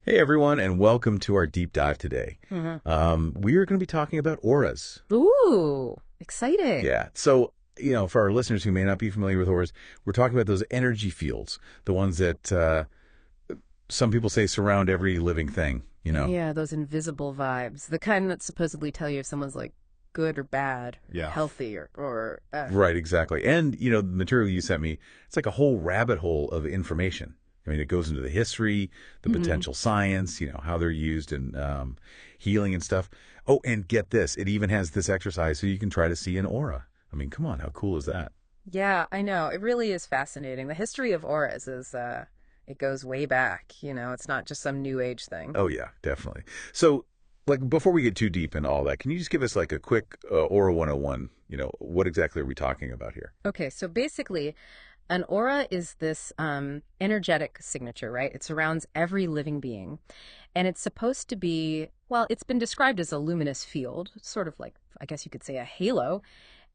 Hey everyone, and welcome to our deep dive today. We are going to be talking about auras. Ooh, exciting. Yeah. So, for our listeners who may not be familiar with auras, we're talking about those energy fields, the ones that some people say surround every living thing. Yeah, those invisible vibes. The kind that supposedly tell you if someone's like good or bad, Yeah. healthy or Right, exactly. And, the material you sent me, it's like a whole rabbit hole of information. I mean, it goes into the history, the Mhm. potential science, how they're used in healing and stuff. Oh, and get this, it even has this exercise so you can try to see an aura. I mean, come on, how cool is that? Yeah, I know. It really is fascinating. The history of auras is it goes way back, it's not just some new age thing. Oh, yeah, definitely. So, like, before we get too deep into all that, can you just give us like a quick Aura 101? What exactly are we talking about here? Okay, so basically an aura is this energetic signature, right? It surrounds every living being. And it's supposed to be, well, it's been described as a luminous field, sort of like, I guess you could say, a halo,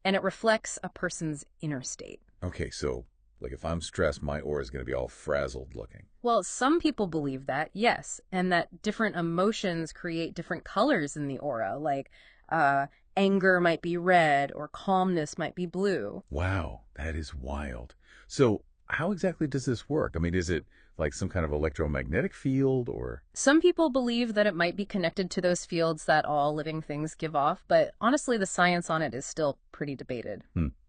and it reflects a person's inner state. Okay, so, like, if I'm stressed, my aura is going to be all frazzled looking. Well, some people believe that, yes, and that different emotions create different colors in the aura, like uh, anger might be red or calmness might be blue. Wow, that is wild. So, how exactly does this work? I mean, is it like some kind of electromagnetic field or? Some people believe that it might be connected to those fields that all living things give off, but honestly, the science on it is still pretty debated.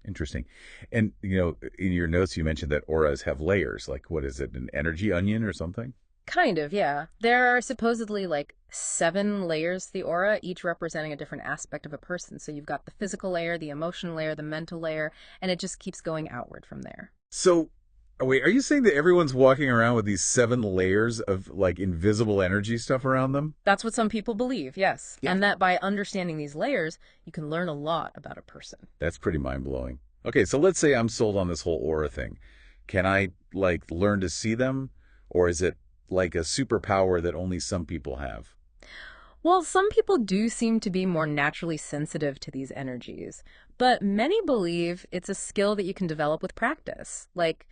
Interesting. And, in your notes, you mentioned that auras have layers. Like, what is it, an energy onion or something? Kind of, yeah. There are supposedly like 7 layers to the aura, each representing a different aspect of a person. So you've got the physical layer, the emotional layer, the mental layer, and it just keeps going outward from there. So, wait, are you saying that everyone's walking around with these 7 layers of like invisible energy stuff around them? That's what some people believe, yes. Yeah. And that by understanding these layers, you can learn a lot about a person. That's pretty mind blowing. Okay, so let's say I'm sold on this whole aura thing. Can I like learn to see them? Or is it like a superpower that only some people have? Well, some people do seem to be more naturally sensitive to these energies, but many believe it's a skill that you can develop with practice. Like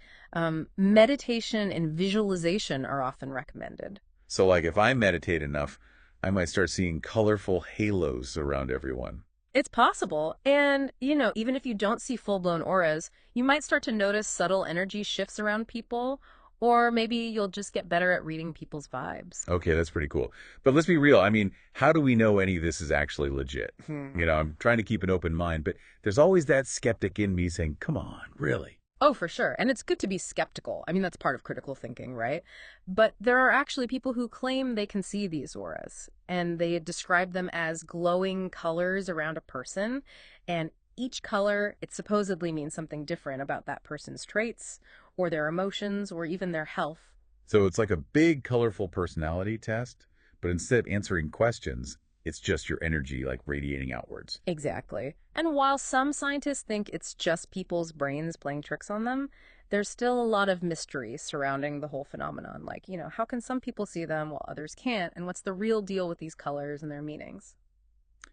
meditation and visualization are often recommended. So, like, if I meditate enough, I might start seeing colorful halos around everyone. It's possible. And, even if you don't see full-blown auras, you might start to notice subtle energy shifts around people, or maybe you'll just get better at reading people's vibes. Okay, that's pretty cool. But let's be real. I mean, how do we know any of this is actually legit? I'm trying to keep an open mind, but there's always that skeptic in me saying, come on, really? Oh, for sure. And it's good to be skeptical. I mean, that's part of critical thinking, right? But there are actually people who claim they can see these auras, and they describe them as glowing colors around a person. And each color, it supposedly means something different about that person's traits, or their emotions, or even their health. So it's like a big, colorful personality test, but instead of answering questions, it's just your energy like radiating outwards. Exactly. And while some scientists think it's just people's brains playing tricks on them, there's still a lot of mystery surrounding the whole phenomenon. Like, how can some people see them while others can't? And what's the real deal with these colors and their meanings?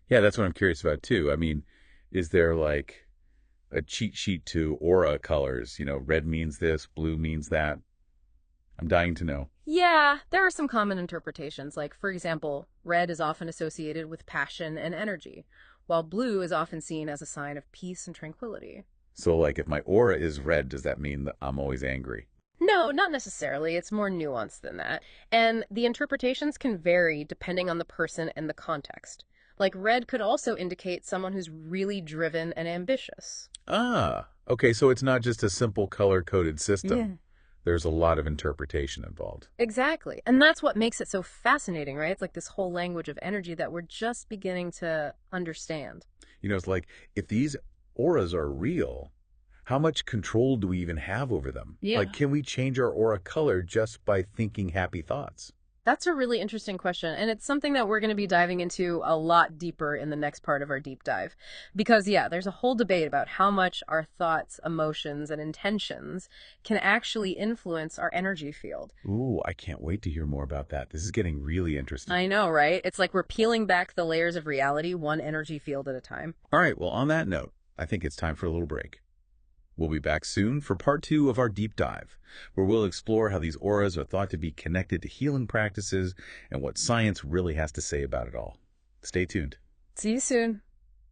Yeah, that's what I'm curious about too. I mean, is there like a cheat sheet to aura colors? Red means this, blue means that. I'm dying to know. Yeah, there are some common interpretations. Like, for example, red is often associated with passion and energy, while blue is often seen as a sign of peace and tranquility. So, like, if my aura is red, does that mean that I'm always angry? No, not necessarily. It's more nuanced than that. And the interpretations can vary depending on the person and the context. Like, red could also indicate someone who's really driven and ambitious. Ah, okay, so it's not just a simple color-coded system. Yeah. There's a lot of interpretation involved. Exactly. And that's what makes it so fascinating, right? It's like this whole language of energy that we're just beginning to understand. It's like, if these auras are real, how much control do we even have over them? Yeah. Like, can we change our aura color just by thinking happy thoughts? That's a really interesting question, and it's something that we're going to be diving into a lot deeper in the next part of our deep dive. Because, yeah, there's a whole debate about how much our thoughts, emotions, and intentions can actually influence our energy field. Ooh, I can't wait to hear more about that. This is getting really interesting. I know, right? It's like we're peeling back the layers of reality one energy field at a time. All right, well, on that note, I think it's time for a little break. We'll be back soon for part 2 of our deep dive, where we'll explore how these auras are thought to be connected to healing practices and what science really has to say about it all. Stay tuned. See you soon.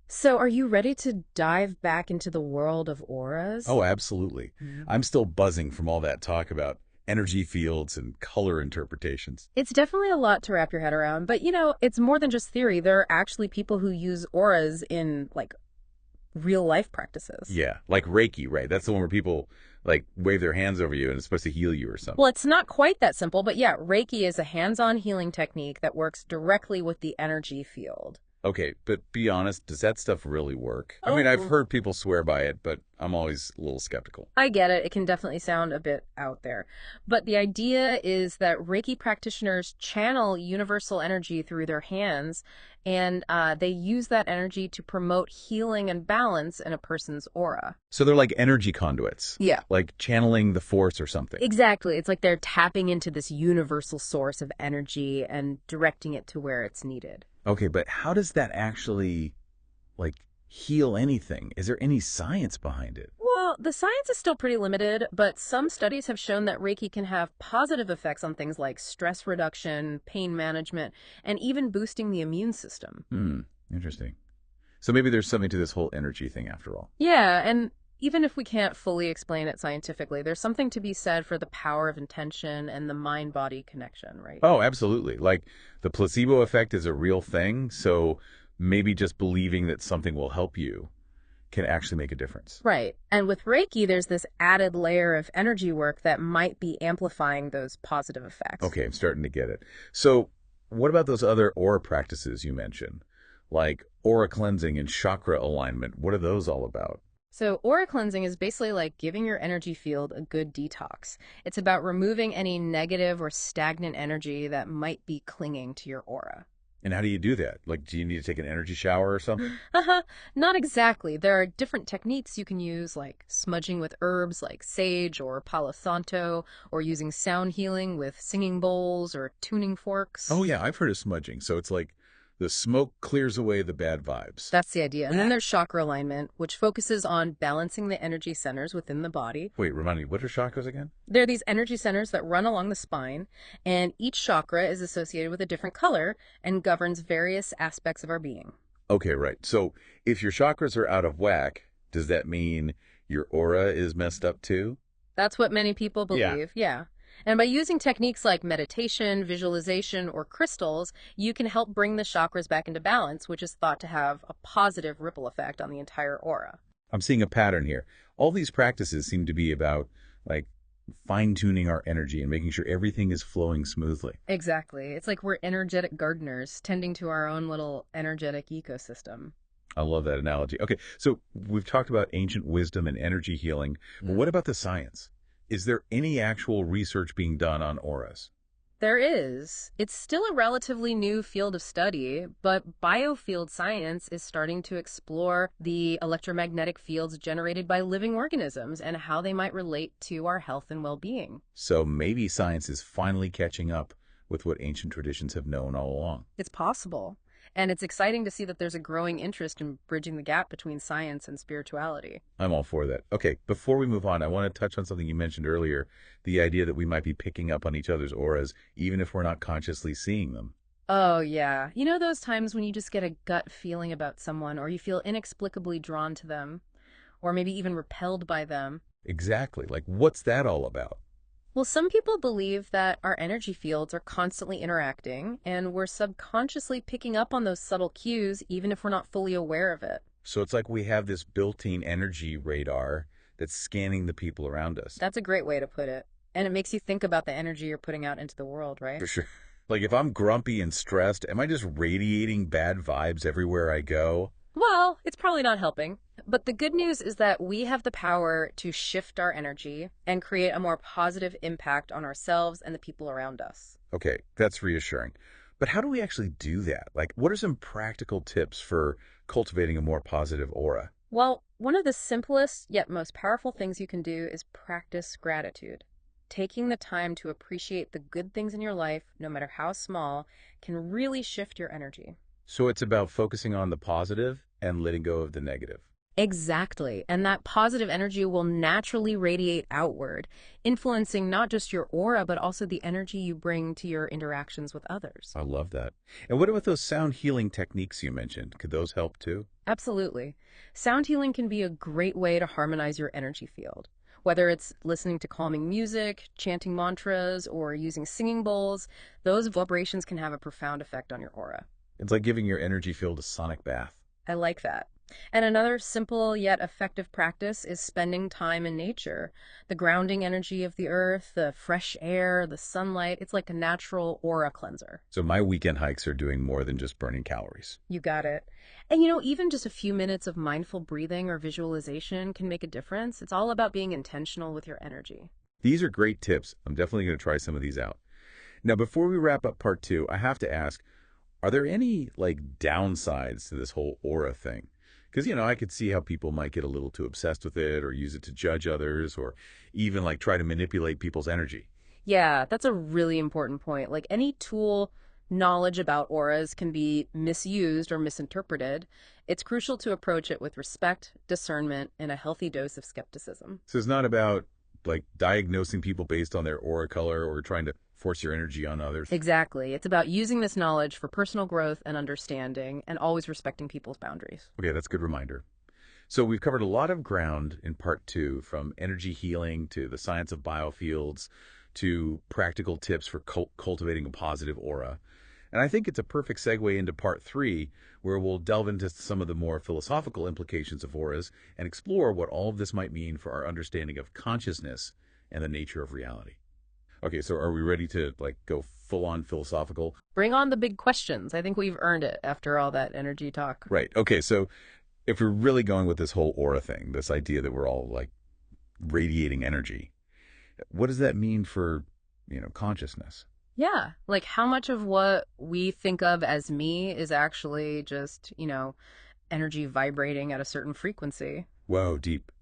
So, are you ready to dive back into the world of auras? Oh, absolutely. I'm still buzzing from all that talk about energy fields and color interpretations. It's definitely a lot to wrap your head around, but it's more than just theory. There are actually people who use auras in real life practices. Yeah, like Reiki, right? That's the one where people wave their hands over you and it's supposed to heal you or something. Well, it's not quite that simple, but yeah, Reiki is a hands-on healing technique that works directly with the energy field. Okay, but be honest, does that stuff really work? I mean, I've heard people swear by it, but I'm always a little skeptical. I get it. It can definitely sound a bit out there. But the idea is that Reiki practitioners channel universal energy through their hands, and they use that energy to promote healing and balance in a person's aura. So they're like energy conduits. Yeah. Like channeling the force or something. Exactly. It's like they're tapping into this universal source of energy and directing it to where it's needed. Okay, but how does that actually, heal anything? Is there any science behind it? Well, the science is still pretty limited, but some studies have shown that Reiki can have positive effects on things like stress reduction, pain management, and even boosting the immune system. Interesting. So maybe there's something to this whole energy thing after all. Yeah, and even if we can't fully explain it scientifically, there's something to be said for the power of intention and the mind-body connection, right? Oh, absolutely. Like the placebo effect is a real thing, so maybe just believing that something will help you can actually make a difference. Right. And with Reiki, there's this added layer of energy work that might be amplifying those positive effects. Okay, I'm starting to get it. So what about those other aura practices you mentioned? Like aura cleansing and chakra alignment. What are those all about? So aura cleansing is basically like giving your energy field a good detox. It's about removing any negative or stagnant energy that might be clinging to your aura. And how do you do that? Do you need to take an energy shower or something? Not exactly. There are different techniques you can use, like smudging with herbs like sage or palo santo, or using sound healing with singing bowls or tuning forks. Oh, yeah, I've heard of smudging. So it's like the smoke clears away the bad vibes. That's the idea. And then there's chakra alignment, which focuses on balancing the energy centers within the body. Wait, remind me, what are chakras again? They're these energy centers that run along the spine, and each chakra is associated with a different color and governs various aspects of our being. Okay, right. So if your chakras are out of whack, does that mean your aura is messed up too? That's what many people believe, yeah. And by using techniques like meditation, visualization, or crystals, you can help bring the chakras back into balance, which is thought to have a positive ripple effect on the entire aura. I'm seeing a pattern here. All these practices seem to be about, fine-tuning our energy and making sure everything is flowing smoothly. Exactly. It's like we're energetic gardeners tending to our own little energetic ecosystem. I love that analogy. Okay, so we've talked about ancient wisdom and energy healing. But what about the science? Is there any actual research being done on auras? There is. It's still a relatively new field of study, but biofield science is starting to explore the electromagnetic fields generated by living organisms and how they might relate to our health and well-being. So maybe science is finally catching up with what ancient traditions have known all along. It's possible. And it's exciting to see that there's a growing interest in bridging the gap between science and spirituality. I'm all for that. Okay, before we move on, I want to touch on something you mentioned earlier, the idea that we might be picking up on each other's auras, even if we're not consciously seeing them. Oh, yeah. You know those times when you just get a gut feeling about someone, or you feel inexplicably drawn to them, or maybe even repelled by them? Exactly. What's that all about? Well, some people believe that our energy fields are constantly interacting, and we're subconsciously picking up on those subtle cues, even if we're not fully aware of it. So it's like we have this built-in energy radar that's scanning the people around us. That's a great way to put it. And it makes you think about the energy you're putting out into the world, right? For sure. If I'm grumpy and stressed, am I just radiating bad vibes everywhere I go? Well, it's probably not helping. But the good news is that we have the power to shift our energy and create a more positive impact on ourselves and the people around us. Okay, that's reassuring. But how do we actually do that? What are some practical tips for cultivating a more positive aura? Well, one of the simplest yet most powerful things you can do is practice gratitude. Taking the time to appreciate the good things in your life, no matter how small, can really shift your energy. So it's about focusing on the positive and letting go of the negative. Exactly. And that positive energy will naturally radiate outward, influencing not just your aura, but also the energy you bring to your interactions with others. I love that. And what about those sound healing techniques you mentioned? Could those help too? Absolutely. Sound healing can be a great way to harmonize your energy field. Whether it's listening to calming music, chanting mantras, or using singing bowls, those vibrations can have a profound effect on your aura. It's like giving your energy field a sonic bath. I like that. And another simple yet effective practice is spending time in nature. The grounding energy of the earth, the fresh air, the sunlight, it's like a natural aura cleanser. So my weekend hikes are doing more than just burning calories. You got it. And even just a few minutes of mindful breathing or visualization can make a difference. It's all about being intentional with your energy. These are great tips. I'm definitely going to try some of these out. Now, before we wrap up part two, I have to ask, are there any like downsides to this whole aura thing? Because, I could see how people might get a little too obsessed with it or use it to judge others or even like try to manipulate people's energy. Yeah, that's a really important point. Like any tool, knowledge about auras can be misused or misinterpreted. It's crucial to approach it with respect, discernment, and a healthy dose of skepticism. So it's not about like diagnosing people based on their aura color or trying to force your energy on others. Exactly. It's about using this knowledge for personal growth and understanding and always respecting people's boundaries. Okay, that's a good reminder. So we've covered a lot of ground in part two, from energy healing to the science of biofields to practical tips for cultivating a positive aura. And I think it's a perfect segue into part three, where we'll delve into some of the more philosophical implications of auras and explore what all of this might mean for our understanding of consciousness and the nature of reality. Okay, so are we ready to like go full on philosophical? Bring on the big questions. I think we've earned it after all that energy talk. Right. Okay, so if we're really going with this whole aura thing, this idea that we're all like radiating energy, what does that mean for, consciousness? Yeah, like how much of what we think of as me is actually just, energy vibrating at a certain frequency. Whoa, deep.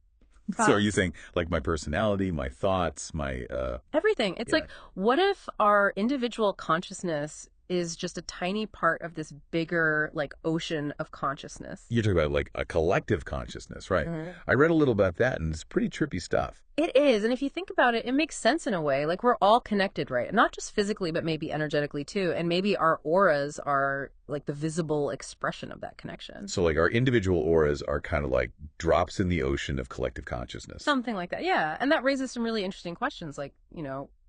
So are Huh. you saying like my personality, my thoughts, my Everything. It's yeah. like, what if our individual consciousness is just a tiny part of this bigger, like, ocean of consciousness? You're talking about like a collective consciousness, right? Mhm. I read a little about that and it's pretty trippy stuff. It is. And if you think about it, it makes sense in a way. Like we're all connected, right? Not just physically, but maybe energetically too. And maybe our auras are like the visible expression of that connection. So like our individual auras are kind of like drops in the ocean of collective consciousness. Something like that. Yeah. And that raises some really interesting questions like,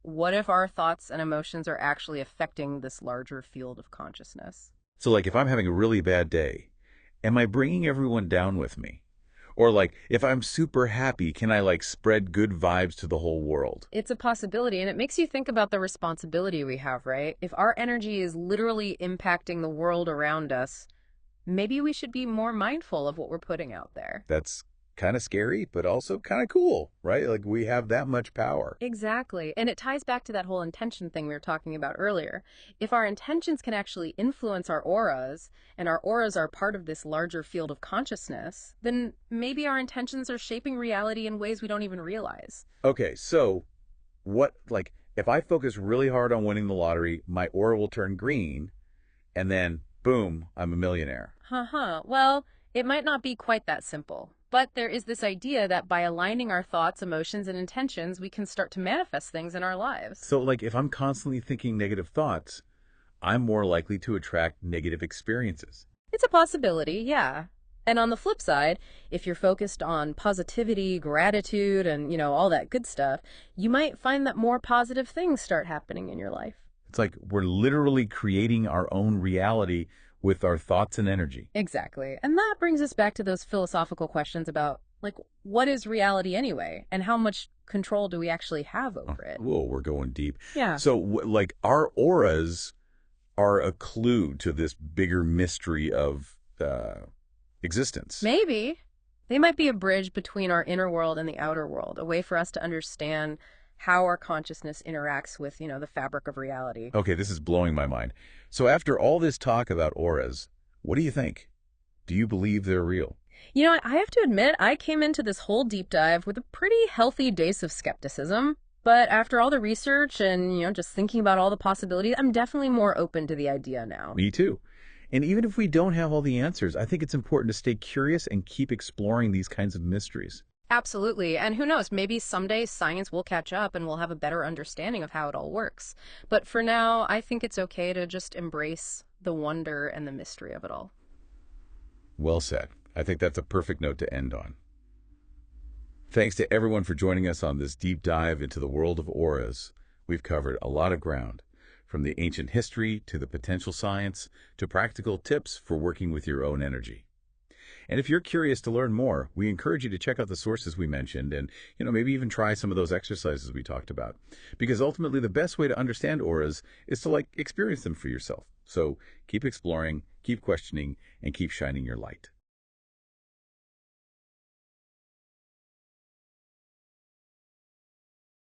what if our thoughts and emotions are actually affecting this larger field of consciousness? So like if I'm having a really bad day, am I bringing everyone down with me? Or like if I'm super happy, can I like spread good vibes to the whole world? It's a possibility, and it makes you think about the responsibility we have, right? If our energy is literally impacting the world around us, maybe we should be more mindful of what we're putting out there. That's kind of scary, but also kind of cool, right? Like we have that much power. Exactly. And it ties back to that whole intention thing we were talking about earlier. If our intentions can actually influence our auras, and our auras are part of this larger field of consciousness, then maybe our intentions are shaping reality in ways we don't even realize. Okay, so what, like, if I focus really hard on winning the lottery, my aura will turn green, and then, boom, I'm a millionaire. Haha. Well, it might not be quite that simple. But there is this idea that by aligning our thoughts, emotions, and intentions, we can start to manifest things in our lives. So, like, if I'm constantly thinking negative thoughts, I'm more likely to attract negative experiences. It's a possibility, yeah. And on the flip side, if you're focused on positivity, gratitude, and, all that good stuff, you might find that more positive things start happening in your life. It's like we're literally creating our own reality with our thoughts and energy. Exactly. And that brings us back to those philosophical questions about, like, what is reality anyway? And how much control do we actually have over it? Whoa, we're going deep. Yeah. So, like, our auras are a clue to this bigger mystery of existence. Maybe. They might be a bridge between our inner world and the outer world, a way for us to understand how our consciousness interacts with, the fabric of reality. Okay, this is blowing my mind. So after all this talk about auras, what do you think? Do you believe they're real? I have to admit, I came into this whole deep dive with a pretty healthy dose of skepticism. But after all the research and, just thinking about all the possibilities, I'm definitely more open to the idea now. Me too. And even if we don't have all the answers, I think it's important to stay curious and keep exploring these kinds of mysteries. Absolutely. And who knows, maybe someday science will catch up and we'll have a better understanding of how it all works. But for now, I think it's okay to just embrace the wonder and the mystery of it all. Well said. I think that's a perfect note to end on. Thanks to everyone for joining us on this deep dive into the world of auras. We've covered a lot of ground, from the ancient history to the potential science to practical tips for working with your own energy. And if you're curious to learn more, we encourage you to check out the sources we mentioned and, maybe even try some of those exercises we talked about. Because ultimately, the best way to understand auras is to, experience them for yourself. So keep exploring, keep questioning, and keep shining your light.